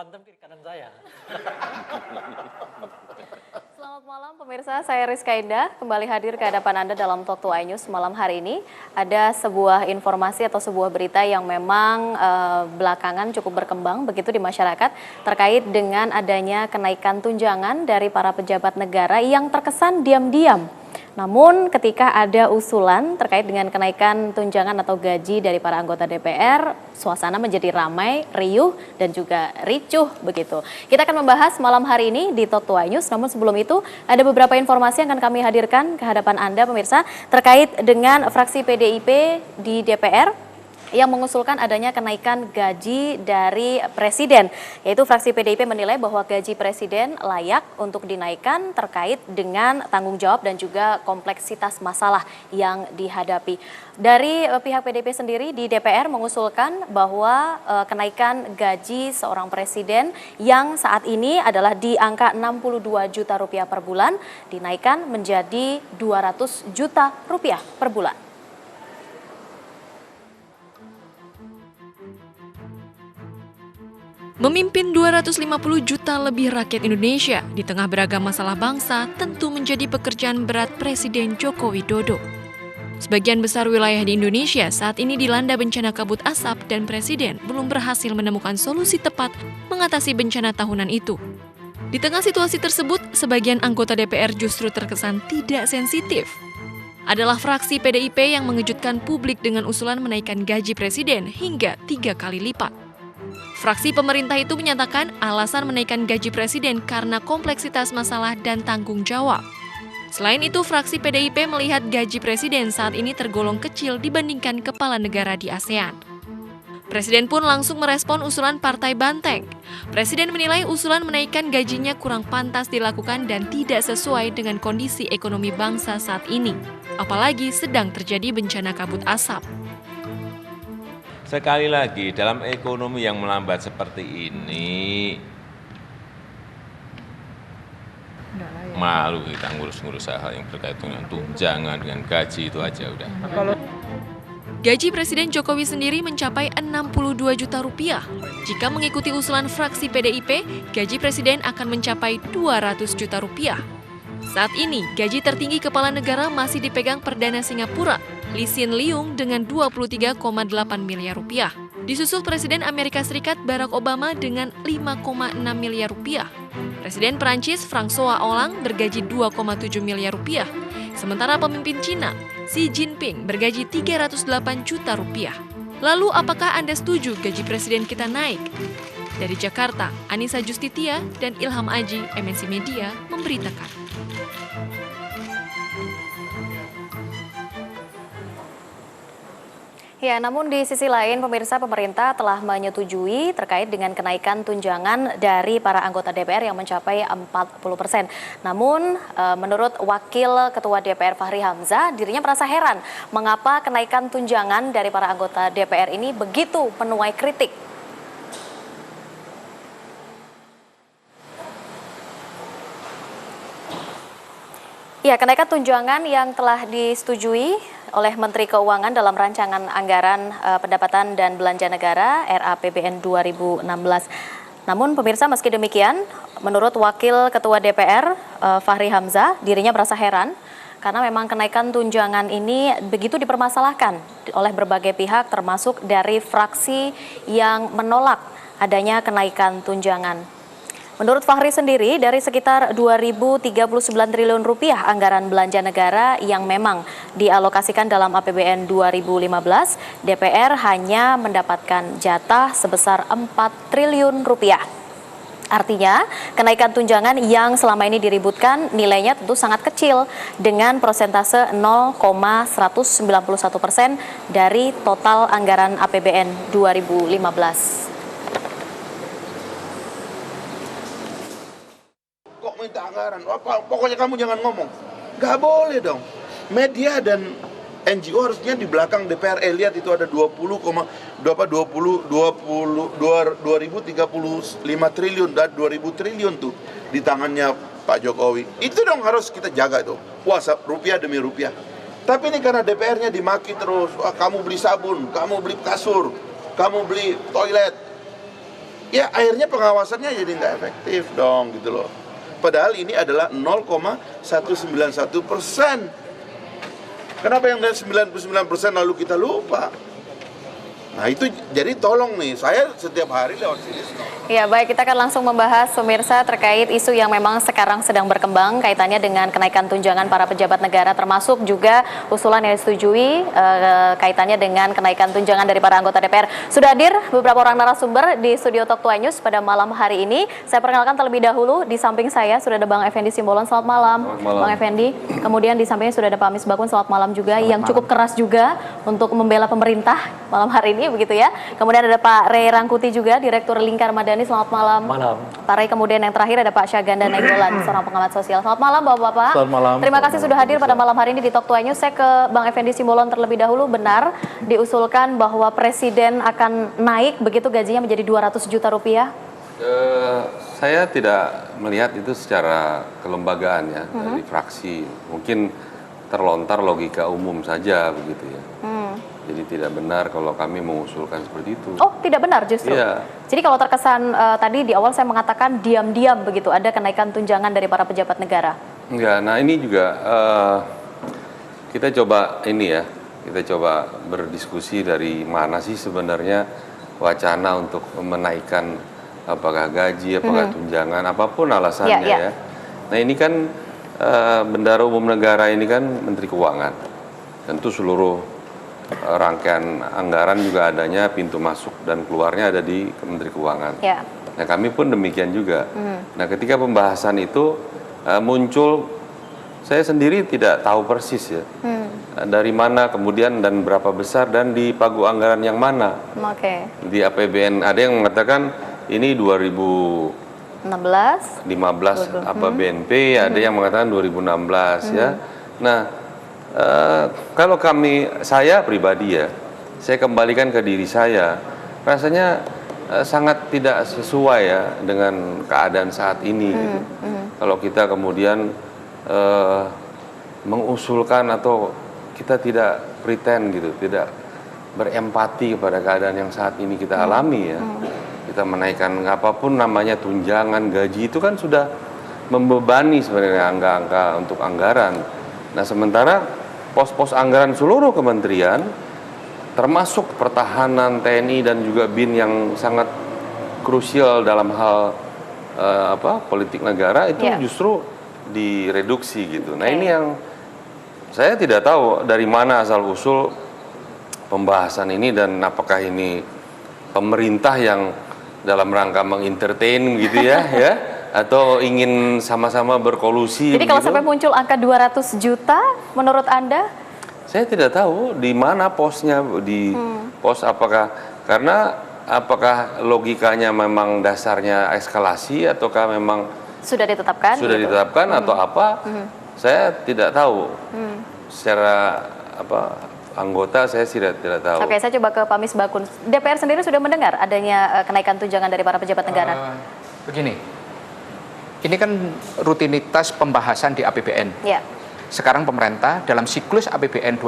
mantap kiri kanan saya. Selamat malam pemirsa, saya Rizka Indah kembali hadir ke hadapan Anda dalam Talk to iNews malam hari ini. Ada sebuah informasi atau sebuah berita yang memang belakangan cukup berkembang begitu di masyarakat terkait dengan adanya kenaikan tunjangan dari para pejabat negara yang terkesan diam-diam. Namun ketika ada usulan terkait dengan kenaikan tunjangan atau gaji dari para anggota DPR, suasana menjadi ramai, riuh, dan juga ricuh begitu. Kita akan membahas malam hari ini di Talk to iNews, namun sebelum itu ada beberapa informasi yang akan kami hadirkan ke hadapan Anda pemirsa terkait dengan fraksi PDIP di DPR yang mengusulkan adanya kenaikan gaji dari Presiden. Yaitu fraksi PDIP menilai bahwa gaji Presiden layak untuk dinaikkan terkait dengan tanggung jawab dan juga kompleksitas masalah yang dihadapi. Dari pihak PDIP sendiri di DPR mengusulkan bahwa kenaikan gaji seorang Presiden yang saat ini adalah di angka 62 juta rupiah per bulan dinaikkan menjadi 200 juta rupiah per bulan. Memimpin 250 juta lebih rakyat Indonesia di tengah beragam masalah bangsa tentu menjadi pekerjaan berat Presiden Joko Widodo. Sebagian besar wilayah di Indonesia saat ini dilanda bencana kabut asap dan Presiden belum berhasil menemukan solusi tepat mengatasi bencana tahunan itu. Di tengah situasi tersebut, sebagian anggota DPR justru terkesan tidak sensitif. Adalah fraksi PDIP yang mengejutkan publik dengan usulan menaikkan gaji Presiden hingga 3 kali lipat. Fraksi pemerintah itu menyatakan alasan menaikkan gaji Presiden karena kompleksitas masalah dan tanggung jawab. Selain itu, fraksi PDIP melihat gaji Presiden saat ini tergolong kecil dibandingkan kepala negara di ASEAN. Presiden pun langsung merespon usulan Partai Banteng. Presiden menilai usulan menaikkan gajinya kurang pantas dilakukan dan tidak sesuai dengan kondisi ekonomi bangsa saat ini, apalagi sedang terjadi bencana kabut asap. Sekali lagi, dalam ekonomi yang melambat seperti ini, malu kita ngurus-ngurus hal yang berkaitan dengan tunjangan, dengan gaji itu aja udah. Gaji Presiden Jokowi sendiri mencapai 62 juta rupiah. Jika mengikuti usulan fraksi PDIP, gaji Presiden akan mencapai 200 juta rupiah. Saat ini, gaji tertinggi kepala negara masih dipegang Perdana Singapura, Lee Hsien Loong dengan 23,8 miliar rupiah. Disusul Presiden Amerika Serikat Barack Obama dengan 5,6 miliar rupiah. Presiden Perancis François Hollande bergaji 2,7 miliar rupiah. Sementara pemimpin Cina, Xi Jinping bergaji 308 juta rupiah. Lalu apakah Anda setuju gaji Presiden kita naik? Dari Jakarta, Anissa Justitia dan Ilham Aji, MNC Media, memberitakan. Ya, namun di sisi lain pemirsa pemerintah telah menyetujui terkait dengan kenaikan tunjangan dari para anggota DPR yang mencapai 40%. Namun menurut Wakil Ketua DPR Fahri Hamzah, dirinya merasa heran mengapa kenaikan tunjangan dari para anggota DPR ini begitu menuai kritik. Ya, kenaikan tunjangan yang telah disetujui oleh Menteri Keuangan dalam rancangan anggaran pendapatan dan belanja negara RAPBN 2016. Namun pemirsa, meski demikian, menurut Wakil Ketua DPR Fahri Hamzah, dirinya merasa heran karena memang kenaikan tunjangan ini begitu dipermasalahkan oleh berbagai pihak termasuk dari fraksi yang menolak adanya kenaikan tunjangan. Menurut Fahri sendiri, dari sekitar 2.039 triliun rupiah anggaran belanja negara yang memang dialokasikan dalam APBN 2015, DPR hanya mendapatkan jatah sebesar 4 triliun rupiah. Artinya, kenaikan tunjangan yang selama ini diributkan nilainya tentu sangat kecil dengan persentase 0,191% dari total anggaran APBN 2015. Kok minta anggaran? Pokoknya kamu jangan ngomong. Gak boleh dong. Media dan NGO harusnya di belakang DPR. Lihat itu ada 2035 triliun dan 2000 triliun tuh di tangannya Pak Jokowi. Itu dong harus kita jaga tuh. Wah, rupiah demi rupiah. Tapi ini karena DPR-nya dimaki terus. Wah, kamu beli sabun, kamu beli kasur, kamu beli toilet. ya akhirnya pengawasannya jadi nggak efektif dong gitu loh. Padahal ini adalah 0,191%. Kenapa yang dari 99% lalu kita lupa? Nah itu jadi tolong nih, saya setiap hari lewat sini. Ya baik, kita akan langsung membahas pemirsa terkait isu yang memang sekarang sedang berkembang kaitannya dengan kenaikan tunjangan para pejabat negara, termasuk juga usulan yang disetujui kaitannya dengan kenaikan tunjangan dari para anggota DPR. Sudah hadir beberapa orang narasumber di studio Talk to iNews pada malam hari ini. Saya perkenalkan terlebih dahulu, di samping saya sudah ada Bang Effendi Simbolon, selamat malam. Bang Effendi. Kemudian di sampingnya sudah ada Pak Misbakun, selamat malam juga, yang cukup keras juga untuk membela pemerintah malam hari ini, begitu ya. Kemudian ada Pak Ray Rangkuti juga, Direktur Lingkar Madani, selamat malam. Malam. Pak Ray, kemudian yang terakhir ada Pak Syaganda Nainggolan, seorang pengamat sosial. Selamat malam Bapak-Bapak. Selamat malam. Terima kasih sudah hadir pada malam hari ini di Talk to iNews. Saya ke Bang Effendi Simbolon terlebih dahulu. Benar diusulkan bahwa Presiden akan naik begitu gajinya menjadi 200 juta rupiah? Saya tidak melihat itu secara kelembagaan ya, dari fraksi. Mungkin terlontar logika umum saja begitu ya. Jadi tidak benar kalau kami mengusulkan seperti itu. Oh, tidak benar justru? Iya. Jadi kalau terkesan tadi di awal saya mengatakan diam-diam begitu, ada kenaikan tunjangan dari para pejabat negara. Enggak, nah ini juga kita coba berdiskusi dari mana sih sebenarnya wacana untuk menaikkan apakah gaji, apakah tunjangan, apapun alasannya ya. Nah ini kan Bendahara Umum Negara ini kan Menteri Keuangan. Tentu seluruh rangkaian anggaran juga adanya pintu masuk dan keluarnya ada di Menteri Keuangan. Ya. Nah kami pun demikian juga. Nah ketika pembahasan itu muncul, saya sendiri tidak tahu persis ya dari mana kemudian dan berapa besar dan di pagu anggaran yang mana. Di APBN ada yang mengatakan ini 2015 apa BNP, ada yang mengatakan 2016 ya. Nah kalau saya pribadi ya, saya kembalikan ke diri saya, rasanya sangat tidak sesuai ya dengan keadaan saat ini. Gitu. Kalau kita kemudian mengusulkan atau kita tidak pretend gitu, tidak berempati kepada keadaan yang saat ini kita alami ya. Kita menaikkan apapun namanya tunjangan, gaji itu kan sudah membebani sebenarnya angka-angka untuk anggaran. Nah sementara pos-pos anggaran seluruh kementerian, termasuk pertahanan, TNI dan juga BIN yang sangat krusial dalam hal politik negara itu justru direduksi gitu. Nah ini yang saya tidak tahu dari mana asal usul pembahasan ini dan apakah ini pemerintah yang dalam rangka mengentertain gitu ya, atau ingin sama-sama berkolusi. Jadi kalau sampai muncul angka 200 juta, menurut Anda? Saya tidak tahu di mana posnya, di pos apakah logikanya memang dasarnya eskalasi ataukah memang sudah ditetapkan? Sudah ditetapkan atau apa? Saya tidak tahu. Secara anggota saya tidak tahu. Oke, saya coba ke Pak Misbakun. DPR sendiri sudah mendengar adanya kenaikan tunjangan dari para pejabat negara? Begini, ini kan rutinitas pembahasan di APBN. Ya. Sekarang pemerintah dalam siklus APBN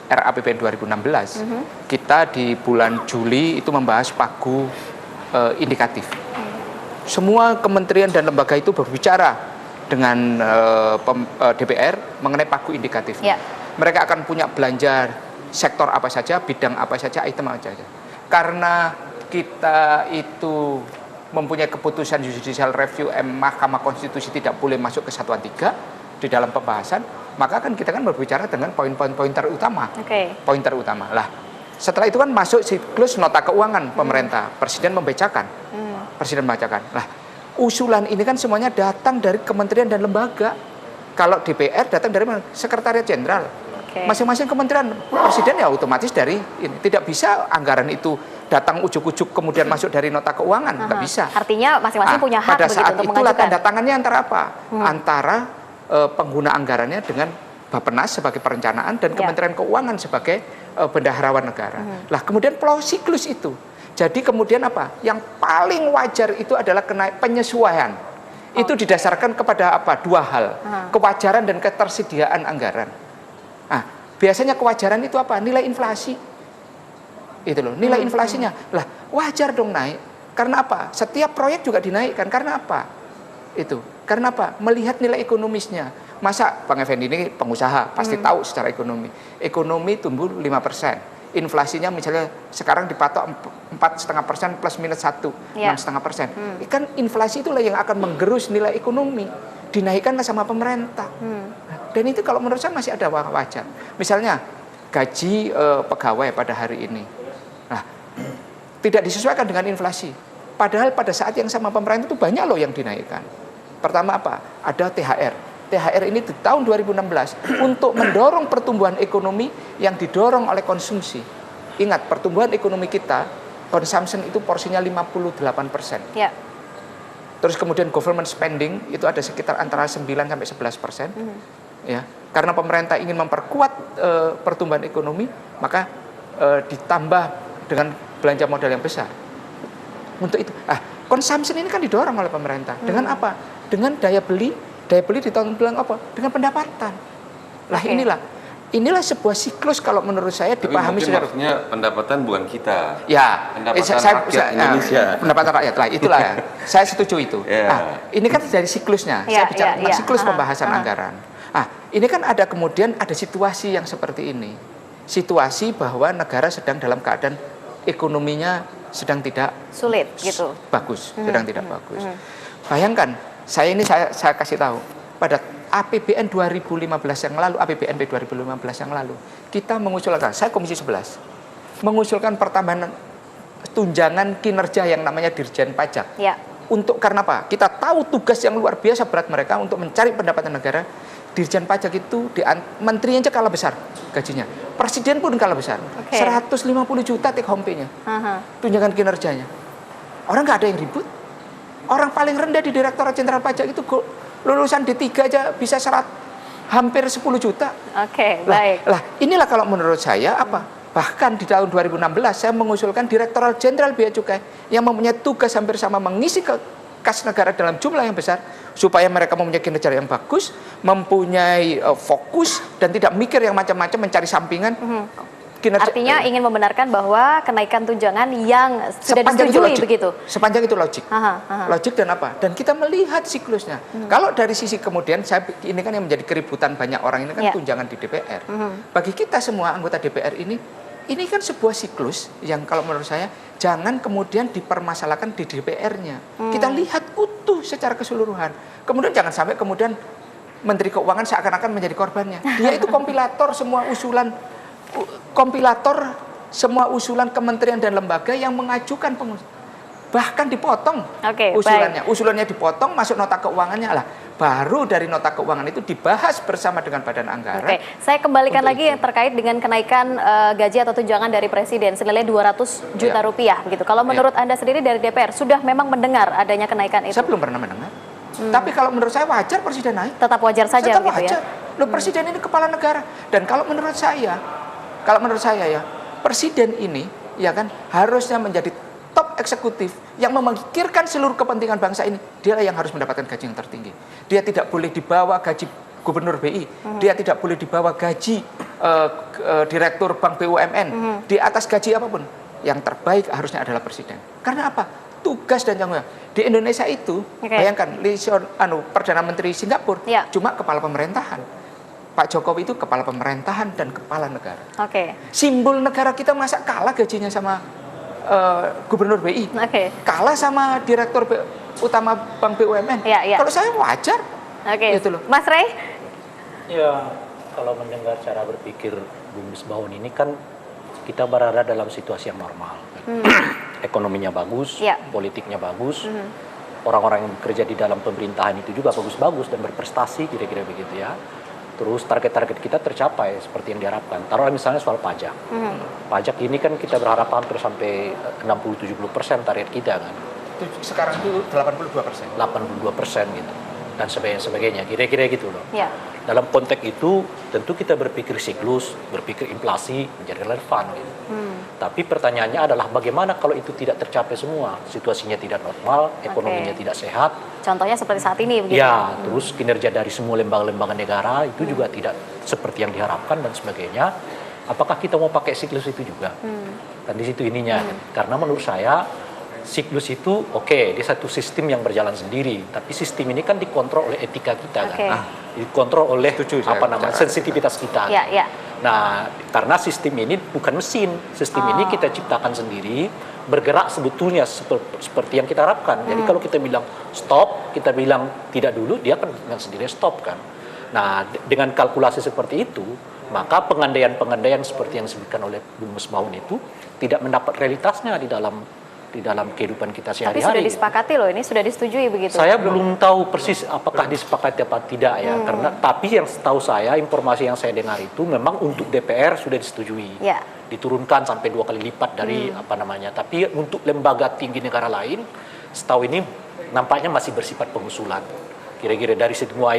RAPBN 2016, kita di bulan Juli itu membahas pagu indikatif. Semua kementerian dan lembaga itu berbicara dengan DPR mengenai pagu indikatif. Ya. Mereka akan punya belanja sektor apa saja, bidang apa saja, item apa saja. Karena kita itu mempunyai keputusan judicial review Mahkamah Konstitusi tidak boleh masuk ke satuan 3 di dalam pembahasan, maka kan kita kan berbicara dengan poin-poin terutama. Poin terutama. Lah, setelah itu kan masuk siklus nota keuangan pemerintah. Presiden membacakan. Presiden membacakan. Lah, usulan ini kan semuanya datang dari kementerian dan lembaga. Kalau DPR datang dari mana? Sekretariat Jenderal. Masing-masing kementerian, presiden ya otomatis dari ini. Tidak bisa anggaran itu datang ujuk-ujuk kemudian masuk dari nota keuangan, nggak bisa. Artinya masing-masing punya hak pada saat untuk itulah mengajukan. tanda tangannya antara apa? Antara pengguna anggarannya dengan Bappenas sebagai perencanaan dan Kementerian Keuangan sebagai bendaharawan negara. Lah kemudian siklus itu. Jadi kemudian apa? Yang paling wajar itu adalah penyesuaian. Itu didasarkan kepada apa? Dua hal. Kewajaran dan ketersediaan anggaran. Nah, biasanya kewajaran itu apa? Nilai inflasi. Itu loh, nilai inflasinya. Lah, wajar dong naik. Karena apa? Setiap proyek juga dinaikkan. Karena apa? Itu. Karena apa? Melihat nilai ekonomisnya. Masa Bang Effendi ini pengusaha, pasti tahu secara ekonomi. Ekonomi tumbuh 5%. Inflasinya misalnya sekarang dipatok 4,5% plus minus 1, 6,5%. Kan inflasi itulah yang akan menggerus nilai ekonomi. Dinaikkanlah sama pemerintah. Dan itu kalau menurut saya masih ada wajar. Misalnya gaji pegawai pada hari ini. Nah, tidak disesuaikan dengan inflasi. Padahal pada saat yang sama pemerintah itu banyak loh yang dinaikkan. Pertama apa? Ada THR. THR ini di tahun 2016 untuk mendorong pertumbuhan ekonomi yang didorong oleh konsumsi. Ingat, pertumbuhan ekonomi kita, consumption itu porsinya 58%. Ya. Terus kemudian government spending itu ada sekitar antara 9-11%. Ya, karena pemerintah ingin memperkuat pertumbuhan ekonomi, maka ditambah dengan belanja modal yang besar. Untuk itu, consumption ini kan didorong oleh pemerintah. Dengan apa? Dengan daya beli di tahun bilang apa? Dengan pendapatan. Lah inilah sebuah siklus kalau menurut saya dipahami secara. Maksudnya pendapatan bukan kita. Ya, pendapatan rakyat Indonesia. Pendapatan rakyat lah, itulah ya. Saya setuju itu. Ini kan dari siklusnya. Saya bicara tentang siklus pembahasan anggaran. Ini kan ada kemudian ada situasi yang seperti ini. Situasi bahwa negara sedang dalam keadaan ekonominya sedang tidak sulit gitu. Bagus, sedang tidak bagus. Bayangkan, saya kasih tahu pada APBN 2015 yang lalu, APBNP 2015 yang lalu, kita mengusulkan, saya Komisi 11, mengusulkan pertambahan tunjangan kinerja yang namanya Dirjen Pajak. Ya. Karena apa? Kita tahu tugas yang luar biasa berat mereka untuk mencari pendapatan negara. Dirjen Pajak itu menterinya aja kalah besar gajinya. Presiden pun kalah besar. 150 juta take home pay-nya. Tunjangan kinerjanya. Orang nggak ada yang ribut. Orang paling rendah di Direktorat Jenderal Pajak itu lulusan D3 aja bisa hampir 10 juta. Baik. Inilah kalau menurut saya bahkan di tahun 2016 saya mengusulkan Direktorat Jenderal Bea Cukai yang mempunyai tugas hampir sama mengisi kas negara dalam jumlah yang besar supaya mereka mempunyai kinerja yang bagus, mempunyai fokus dan tidak mikir yang macam-macam mencari sampingan. Artinya ingin membenarkan bahwa kenaikan tunjangan yang sudah disetujui begitu. Sepanjang itu logik. Logik dan apa? Dan kita melihat siklusnya. Kalau dari sisi kemudian ini kan yang menjadi keributan banyak orang ini kan tunjangan di DPR. Bagi kita semua anggota DPR ini kan sebuah siklus yang kalau menurut saya jangan kemudian dipermasalahkan di DPR-nya. Kita lihat utuh secara keseluruhan. Kemudian jangan sampai kemudian Menteri Keuangan seakan-akan menjadi korbannya. Dia itu kompilator semua usulan kementerian dan lembaga yang mengajukan bahkan dipotong usulannya. Usulannya dipotong, masuk nota keuangannya lah. Baru dari nota keuangan itu dibahas bersama dengan Badan Anggaran. Saya kembalikan lagi yang terkait dengan kenaikan gaji atau tunjangan dari Presiden senilai 200 juta rupiah begitu. Kalau menurut Anda sendiri dari DPR sudah memang mendengar adanya kenaikan itu? Saya belum pernah mendengar. Tapi kalau menurut saya wajar Presiden naik. Tetap wajar saja tetap gitu wajar. Ya? Loh, Presiden ini kepala negara. Dan kalau menurut saya ya, Presiden ini ya kan harusnya menjadi top eksekutif yang memikirkan seluruh kepentingan bangsa ini. Dialah yang harus mendapatkan gaji yang tertinggi. Dia tidak boleh dibawa gaji Gubernur BI. Dia tidak boleh dibawa gaji Direktur Bank BUMN. Di atas gaji apapun, yang terbaik harusnya adalah Presiden. Karena apa? Tugas dan tanggung jawab. Di Indonesia itu, bayangkan Perdana Menteri Singapura cuma kepala pemerintahan. Pak Jokowi itu kepala pemerintahan dan kepala negara. Simbol negara kita masa kalah gajinya sama Gubernur BI, kalah sama Direktur Utama Bank BUMN. Kalau saya wajar. Gitu loh. Mas Rey? Ya, kalau mendengar cara berpikir Bung Misbahun ini kan kita berada dalam situasi yang normal. Ekonominya bagus, politiknya bagus, orang-orang yang bekerja di dalam pemerintahan itu juga bagus-bagus dan berprestasi, kira-kira begitu ya. Terus target-target kita tercapai seperti yang diharapkan. Taruhlah misalnya soal pajak. Pajak ini kan kita berharap hampir sampai 60-70% target kita kan. Sekarang itu 82%. 82% gitu. Dan sebagainya, kira-kira gitu loh. Dalam konteks itu tentu kita berpikir siklus, berpikir inflasi menjadi relevan gitu. Tapi pertanyaannya adalah bagaimana kalau itu tidak tercapai semua, situasinya tidak normal, ekonominya tidak sehat. Contohnya seperti saat ini begitu. Ya, terus kinerja dari semua lembaga-lembaga negara itu juga tidak seperti yang diharapkan dan sebagainya. Apakah kita mau pakai siklus itu juga? Dan di situ ininya, karena menurut saya siklus itu oke, dia satu sistem yang berjalan sendiri, tapi sistem ini kan dikontrol oleh etika kita kan, dikontrol oleh sensitivitas kita. Nah, karena sistem ini bukan mesin, sistem ini kita ciptakan sendiri, bergerak sebetulnya seperti yang kita harapkan. Jadi kalau kita bilang stop, kita bilang tidak dulu, dia kan dengan sendiri stop kan. Nah, dengan kalkulasi seperti itu, maka pengandaian-pengandaian seperti yang disebutkan oleh Bung Misbahun itu tidak mendapat realitasnya di dalam kehidupan kita sehari-hari. Tapi sudah disepakati loh, ini sudah disetujui begitu. Saya belum tahu persis apakah disepakati apa tidak ya, karena tapi yang setahu saya, informasi yang saya dengar itu memang untuk DPR sudah disetujui. Diturunkan sampai 2 kali lipat dari tapi untuk lembaga tinggi negara lain setahu ini nampaknya masih bersifat pengusulan. Kira-kira dari semua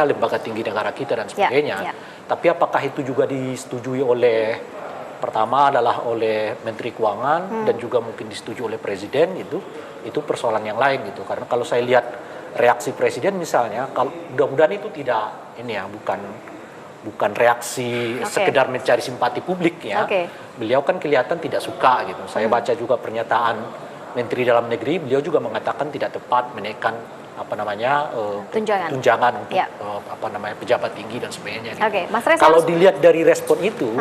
lembaga tinggi negara kita dan sebagainya. Tapi apakah itu juga disetujui oleh pertama adalah oleh Menteri Keuangan dan juga mungkin disetujui oleh Presiden, itu persoalan yang lain gitu. Karena kalau saya lihat reaksi Presiden misalnya, kalau mudah-mudahan itu tidak bukan reaksi sekedar mencari simpati publik ya. Beliau kan kelihatan tidak suka gitu. Saya baca juga pernyataan Menteri Dalam Negeri, beliau juga mengatakan tidak tepat menaikkan tunjangan untuk pejabat tinggi dan sebagainya. Gitu. Kalau dilihat dari respon itu,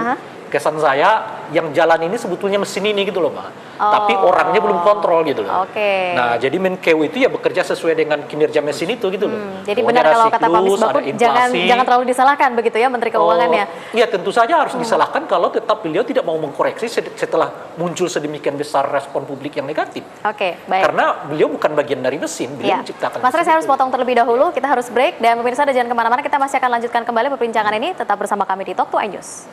kesan saya yang jalan ini sebetulnya mesin ini gitu loh, Mbak. Tapi orangnya belum kontrol gitu loh. Nah, jadi Menkeu itu ya bekerja sesuai dengan kinerja mesin itu gitu loh. Jadi benar kalau kata Pak Misbahun, jangan terlalu disalahkan begitu ya Menteri Keuangan ya. Iya, tentu saja harus disalahkan kalau tetap beliau tidak mau mengkoreksi setelah muncul sedemikian besar respon publik yang negatif. Baik. Karena beliau bukan bagian dari mesin, beliau menciptakan. Mas Ray, saya harus potong terlebih dahulu, kita harus break dan pemirsa jangan kemana-mana, kita masih akan lanjutkan kembali perbincangan ini, tetap bersama kami di Talk to iNews.